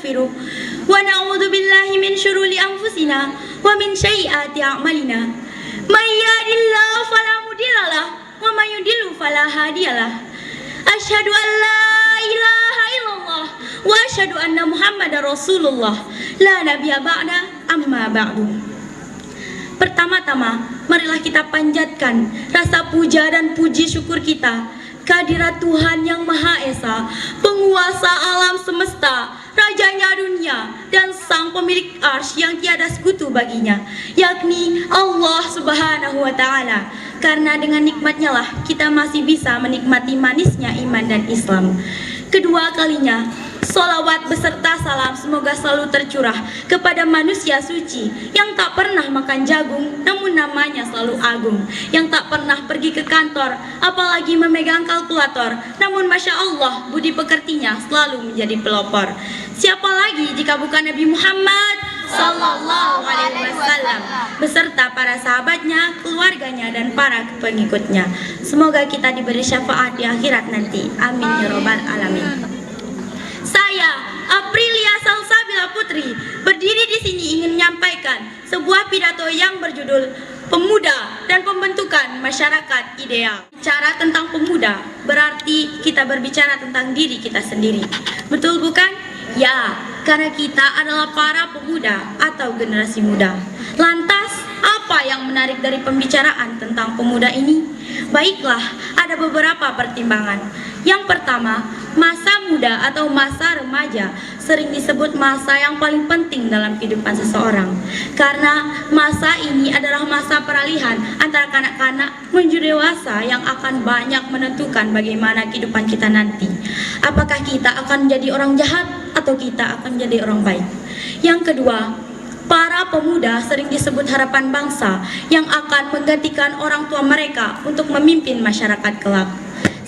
nastaghfiruh wa na'udzu billahi min syururi anfusina wa min sayyiati a'malina. May yahdihillahu fala mudhillalah wa may yudhlil fala hadiyalah. Asyhadu an la ilaha illallah wa asyhadu anna Muhammadar Rasulullah. La nabiyya ba'da, amma ba'du. Pertama-tama, marilah kita panjatkan rasa puja dan puji syukur kita kehadirat Tuhan yang Maha Esa, penguasa alam semesta, rajanya dunia, dan sang pemilik arsy yang tiada sekutu baginya, yakni Allah Subhanahu wa Ta'ala. Karena dengan nikmatnya lah kita masih bisa menikmati manisnya iman dan Islam. Kedua kalinya, sholawat beserta salam semoga selalu tercurah kepada manusia suci yang tak pernah makan jagung namun namanya selalu agung, yang tak pernah pergi ke kantor apalagi memegang kalkulator, namun Masya Allah budi pekertinya selalu menjadi pelopor. Siapa lagi jika bukan Nabi Muhammad Sallallahu Alaihi Wasallam beserta para sahabatnya, keluarganya, dan para pengikutnya. Semoga kita diberi syafaat di akhirat nanti. Amin ya robbal alamin. Saya, Aprilia Salsabila Putri, berdiri di sini ingin menyampaikan sebuah pidato yang berjudul Pemuda dan Pembentukan Masyarakat Ideal. Bicara tentang pemuda berarti kita berbicara tentang diri kita sendiri. Betul bukan? Ya, karena kita adalah para pemuda atau generasi muda. Lantas, apa yang menarik dari pembicaraan tentang pemuda ini? Baiklah, ada beberapa pertimbangan. Yang pertama, masa muda atau masa remaja sering disebut masa yang paling penting dalam kehidupan seseorang. Karena masa ini adalah masa peralihan antara kanak-kanak menuju dewasa yang akan banyak menentukan bagaimana kehidupan kita nanti. Apakah kita akan menjadi orang jahat atau kita akan menjadi orang baik? Yang kedua, para pemuda sering disebut harapan bangsa yang akan menggantikan orang tua mereka untuk memimpin masyarakat kelak.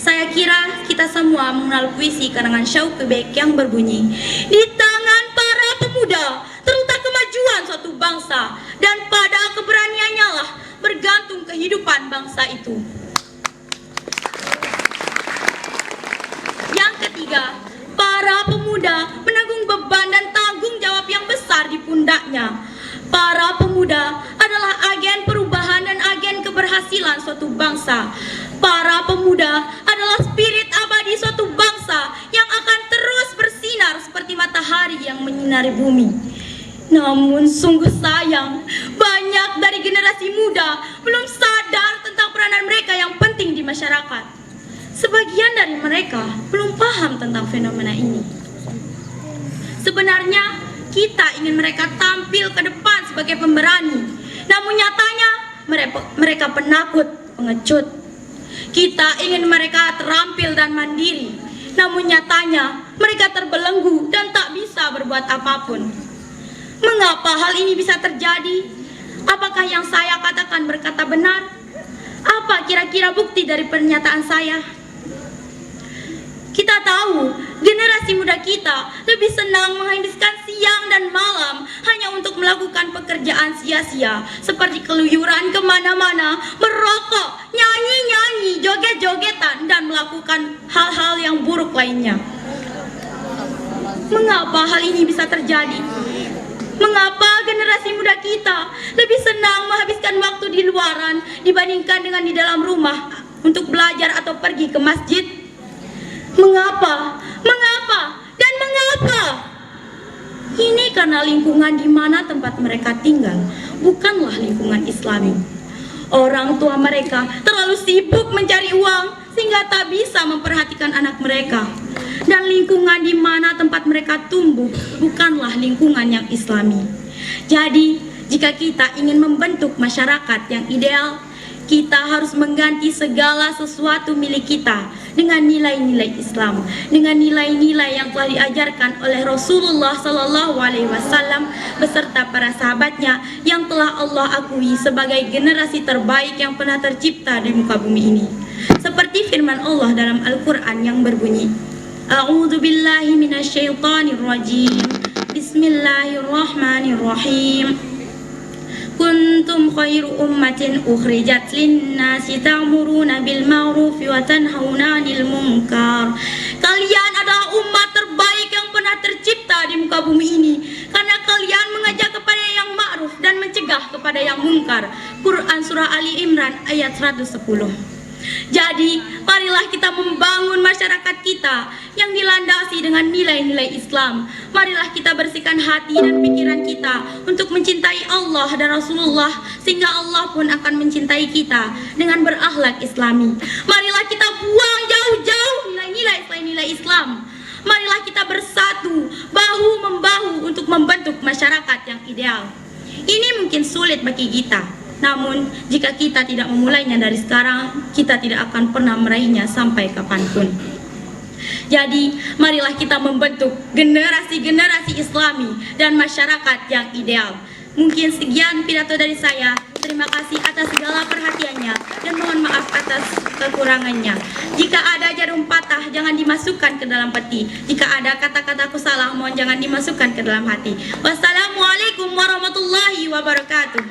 Saya kira kita semua mengenal puisi karangan Syauqi Bek yang berbunyi, di tangan para pemuda terletak kemajuan suatu bangsa, dan pada keberaniannya lah bergantung kehidupan bangsa itu. Yang ketiga, para pemuda menanggung beban dan tanggung jawab yang besar di pundaknya. Para pemuda adalah agen perubahan dan agen keberhasilan suatu bangsa. Para pemuda adalah spirit abadi suatu bangsa yang akan terus bersinar seperti matahari yang menyinari bumi. Namun sungguh sayang, banyak dari generasi muda belum sadar tentang peranan mereka yang penting di masyarakat. Sebagian dari mereka belum paham tentang fenomena ini. Sebenarnya kita ingin mereka tampil ke depan sebagai pemberani, namun nyatanya mereka penakut, pengecut. Kita ingin mereka terampil dan mandiri, namun nyatanya mereka terbelenggu dan tak bisa berbuat apapun. Mengapa hal ini bisa terjadi? Apakah yang saya katakan berkata benar? Apa kira-kira bukti dari pernyataan saya? Kita tahu generasi muda kita lebih senang menghabiskan siang dan malam hanya untuk melakukan pekerjaan sia-sia seperti keluyuran kemana-mana, merokok, nyanyi-nyanyi, joget-jogetan, dan melakukan hal-hal yang buruk lainnya. Mengapa hal ini bisa terjadi? Mengapa generasi muda kita lebih senang menghabiskan waktu di luaran dibandingkan dengan di dalam rumah untuk belajar atau pergi ke masjid? Mengapa? Mengapa? Dan mengapa? Ini karena lingkungan di mana tempat mereka tinggal bukanlah lingkungan Islami. Orang tua mereka terlalu sibuk mencari uang sehingga tak bisa memperhatikan anak mereka. Dan lingkungan di mana tempat mereka tumbuh bukanlah lingkungan yang Islami. Jadi, jika kita ingin membentuk masyarakat yang ideal, kita harus mengganti segala sesuatu milik kita dengan nilai-nilai Islam, dengan nilai-nilai yang telah diajarkan oleh Rasulullah Sallallahu Alaihi Wasallam beserta para sahabatnya yang telah Allah akui sebagai generasi terbaik yang pernah tercipta di muka bumi ini. Seperti firman Allah dalam Al-Quran yang berbunyi, A'udzu billahi minasyaitonir rajim. Bismillahirrahmanirrahim. Kuntum khairu ummatin ukhrijat linnasi ta'muruna bil ma'ruf wa tanhauna 'anil munkar. Kalian adalah umat terbaik yang pernah tercipta kita di muka bumi ini, karena kalian mengajak kepada yang ma'ruf dan mencegah kepada yang mungkar. Quran Surah Ali Imran ayat 110. Jadi, marilah kita membangun masyarakat kita yang dilandasi dengan nilai-nilai Islam. Marilah kita bersihkan hati dan pikiran kita untuk mencintai Allah dan Rasulullah, sehingga Allah pun akan mencintai kita dengan berakhlak Islami. Marilah kita buang jauh-jauh nilai-nilai selain nilai Islam. Marilah kita bersatu, bahu-membahu untuk membentuk masyarakat yang ideal. Ini mungkin sulit bagi kita. Namun, jika kita tidak memulainya dari sekarang, kita tidak akan pernah meraihnya sampai kapanpun. Jadi, marilah kita membentuk generasi-generasi Islami dan masyarakat yang ideal. Mungkin sekian pidato dari saya. Terima kasih atas segala perhatiannya dan mohon maaf atas kekurangannya. Jika ada jarum patah, jangan dimasukkan ke dalam peti. Jika ada kata-kataku salah, mohon jangan dimasukkan ke dalam hati. Wassalamualaikum warahmatullahi wabarakatuh.